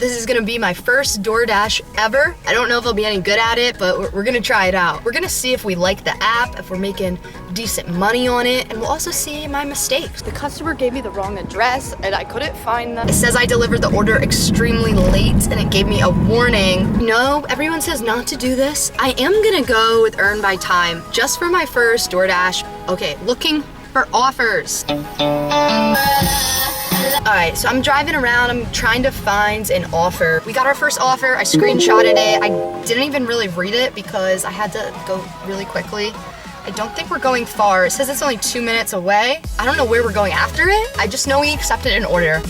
This is gonna be my first DoorDash ever. I don't know if I'll be any good at it, but we're gonna try it out. We're gonna see if we like the app, if we're making decent money on it, and we'll also see my mistakes. The customer gave me the wrong address and I couldn't find them. It says I delivered the order extremely late and it gave me a warning. No, everyone says not to do this. I am gonna go with earn by time just for my first DoorDash. Okay, looking for offers. Alright, so I'm driving around, I'm trying to find an offer. We got our first offer, I screenshotted it. I didn't even really read it because I had to go really quickly. I don't think we're going far. It says it's only 2 minutes away. I don't know where we're going after it. I just know we accepted an order.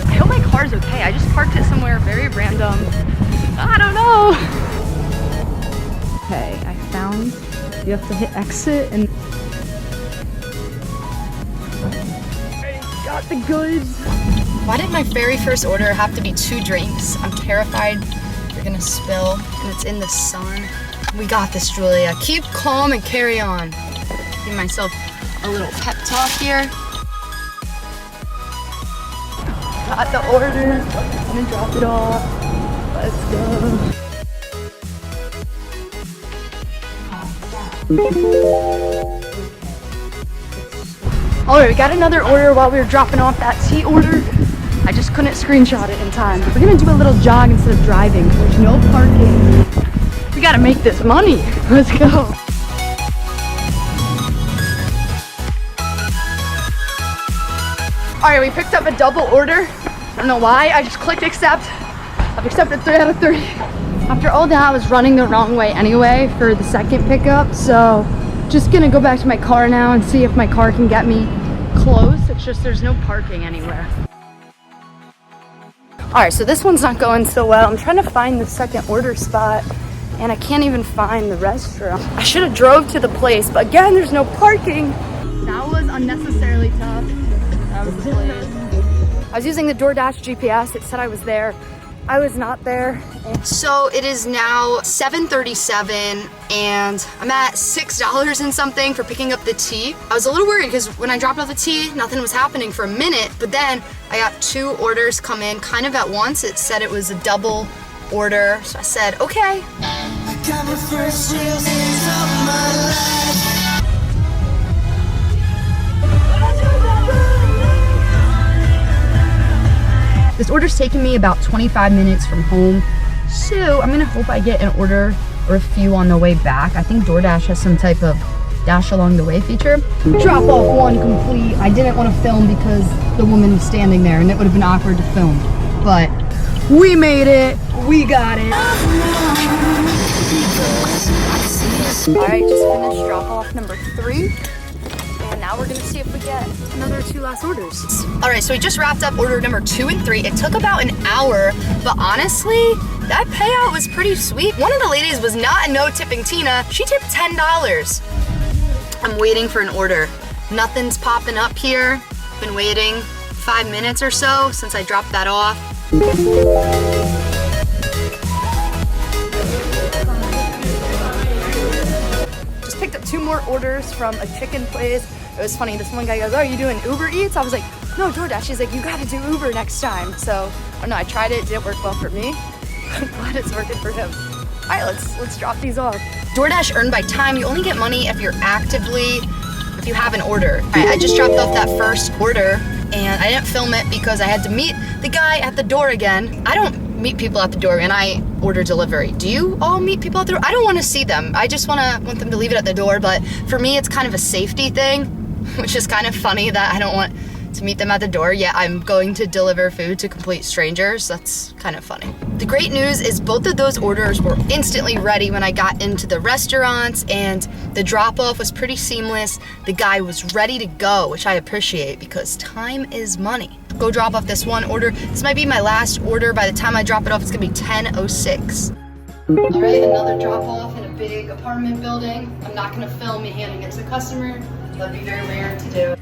I hope my car's okay. I just parked it somewhere very random. I don't know. Okay, I found, you have to hit exit and got the goods. Why did my very first order have to be 2 drinks? I'm terrified they're gonna spill and it's in the sun. We got this, Julia. Keep calm and carry on. Give myself a little pep talk here. Got the order. I'm gonna drop it off. Let's go. Alright, we got another order while we were dropping off that tea order. I just couldn't screenshot it in time. We're gonna do a little jog instead of driving. There's no parking. We gotta make this money. Let's go. Alright, we picked up a double order. I don't know why, I just clicked accept. I've accepted 3 out of 3. After all that, I was running the wrong way anyway for the second pickup, so just gonna go back to my car now and see if my car can get me close. It's just there's no parking anywhere. Alright, so this one's not going so well. I'm trying to find the second order spot and I can't even find the restaurant. I should have drove to the place, but again, there's no parking. That was unnecessarily tough. That was the place. I was using the DoorDash GPS. It said I was there. I was not there. So it is now 7:37 and I'm at $6 and something for picking up the tea. I was a little worried because when I dropped off the tea, nothing was happening for a minute, but then I got 2 orders come in kind of at once. It said it was a double order, so I said, okay. I got my first real days of my life. This order's taken me about 25 minutes from home, so I'm gonna hope I get an order or a few on the way back. I think DoorDash has some type of dash along the way feature. Drop off 1 complete. I didn't want to film because the woman was standing there and it would have been awkward to film, but we made it, we got it. Alright, just finished drop off number 3. And now we're gonna see if we get another 2 last orders. Alright, so we just wrapped up order number 2 and 3. It took about an hour, but honestly, that payout was pretty sweet. One of the ladies was not a no-tipping Tina. She tipped $10. I'm waiting for an order. Nothing's popping up here. Been waiting 5 minutes or so since I dropped that off. Just picked up 2 more orders from a chicken place. It was funny, this one guy goes, oh, are you doing UberEats? I was like, no, DoorDash. He's like, you gotta do Uber next time. So, I don't know, I tried it didn't work well for me. I'm glad it's working for him. All right, let's drop these off. DoorDash earn by time. You only get money if you have an order. All right, I just dropped off that first order and I didn't film it because I had to meet the guy at the door again. I don't meet people at the door and I order delivery. Do you all meet people at the door? I don't want to see them. I just want them to leave it at the door, but for me, it's kind of a safety thing, which is kind of funny that I don't want to meet them at the door, yet I'm going to deliver food to complete strangers. That's kind of funny. The great news is both of those orders were instantly ready when I got into the restaurants and the drop-off was pretty seamless. The guy was ready to go, which I appreciate because time is money. Go drop off this one order. This might be my last order. By the time I drop it off, it's gonna be 10:06. All right, another drop-off in a big apartment building. I'm not gonna film me handing it to the customer. That'd be very rare to do.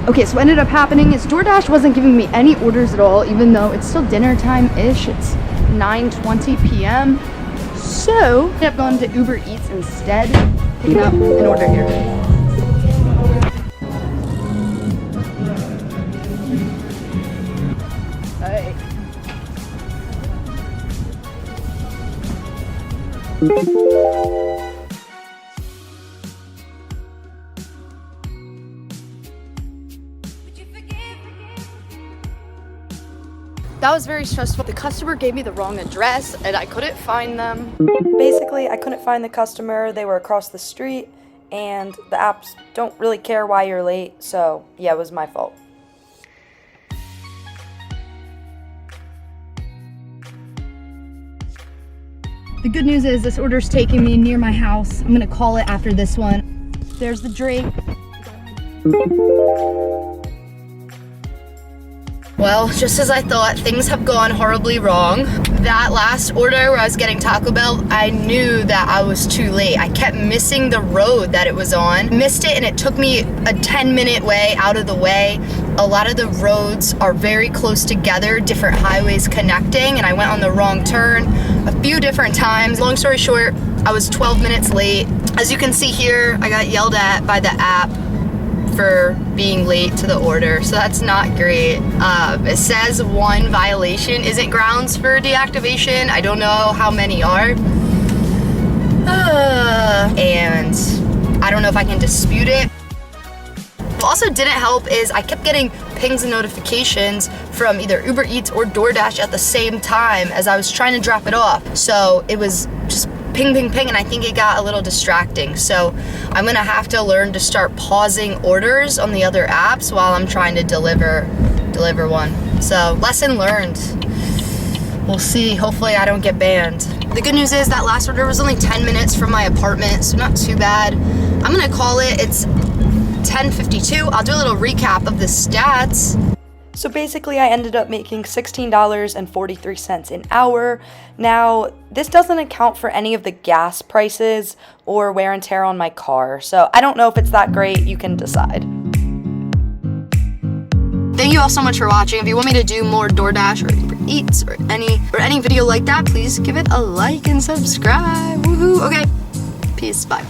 Okay, so what ended up happening is DoorDash wasn't giving me any orders at all, even though it's still dinner time-ish. It's 9:20 p.m. So, I ended up going to UberEats instead, picking up an order here. That was very stressful. The customer gave me the wrong address and I couldn't find them. Basically, I couldn't find the customer. They were across the street and the apps don't really care why you're late. So yeah, it was my fault. The good news is this order's taking me near my house. I'm gonna call it after this one. There's the drink. Well, just as I thought, things have gone horribly wrong. That last order where I was getting Taco Bell, I knew that I was too late. I kept missing the road that it was on. Missed it and it took me a 10-minute way out of the way. A lot of the roads are very close together, different highways connecting, and I went on the wrong turn a few different times. Long story short, I was 12 minutes late. As you can see here, I got yelled at by the app for being late to the order, so that's not great. It says one violation isn't grounds for deactivation. I don't know how many are. And I don't know if I can dispute it. What also didn't help is I kept getting pings and notifications from either UberEats or DoorDash at the same time as I was trying to drop it off. So it was just ping, ping, ping, and I think it got a little distracting. So I'm gonna have to learn to start pausing orders on the other apps while I'm trying to deliver one. So lesson learned. We'll see, hopefully I don't get banned. The good news is that last order was only 10 minutes from my apartment, so not too bad. I'm gonna call it, it's 10:52. I'll do a little recap of the stats. So basically I ended up making $16.43 an hour. Now, this doesn't account for any of the gas prices or wear and tear on my car, so I don't know if it's that great. You can decide. Thank you all so much for watching. If you want me to do more DoorDash or UberEats or any video like that, please give it a like and subscribe. Woohoo! Okay, peace, bye.